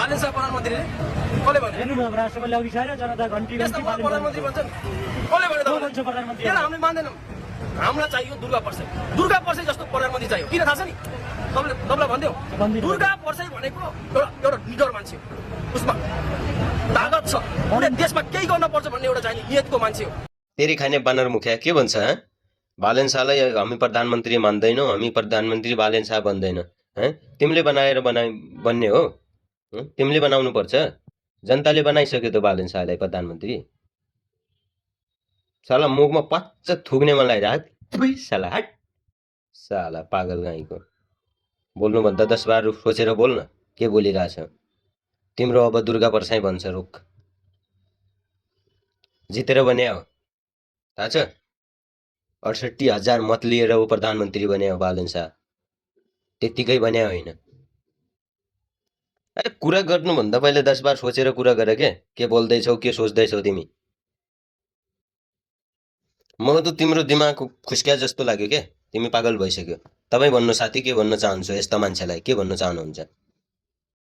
बालेन शाह प्रधानमन्त्री रे कसले भने हेर्नु न राष्ट्रपतिले अघि सारे जनता घन्टी यस्ता घन्टी प्रधानमन्त्री भन्छन् कसले भने को भन्छ प्रधानमन्त्री किन हामीले मान्दैनौँ हामीलाई चाहियो दुर्गा पर्साई जस्तो प्रधानमन्त्री चाहियो किन थाहा छ नि तपाईँलाई भनिदेऊ दुर्गा पर्साई भनेको एउटा लिडर मान्छे हो उसमा तागत छ उसले देशमा केही गर्न पर्छ भन्ने एउटा चाहिने नियतको मान्छे हो तेरी खाने बानर मुखिया के भन्छ बालेन शाहलाई हामी प्रधानमन्त्री मान्दैनौँ हामी प्रधानमन्त्री बालेन शाह बन्दैन तिमीले बनाएर बन्ने हो तिमीले बनाउनु पर्छ जनताले बनाइसक्यो त बालेन शाहलाई प्रधानमन्त्री साला मुखमा पच्च थुक्ने मलाई राख साला हट साला पागल गाईको बोल्नुभन्दा 10 बार सोचेर बोल न के बोलिरहेछ तिम्रो अब दुर्गा पर्साई भन्छ रुख जितेर बने हो थाहा छ 68,000 मत लिएर ऊ प्रधानमन्त्री बने हो बालेन शाह त्यतिकै बने होइन अरे कुरा गर्नुभन्दा पहिले 10 बार सोचेर कुरा गर के बोल्दैछौ के सोच्दैछौ तिमी म त तिम्रो दिमाग खुस्क्या जस्तो लाग्यो के तिमी पागल भइसक्यो तपाई भन्नु साथी के भन्न चाहन्छु यस्ता मान्छेलाई के भन्न चाहनुहुन्छ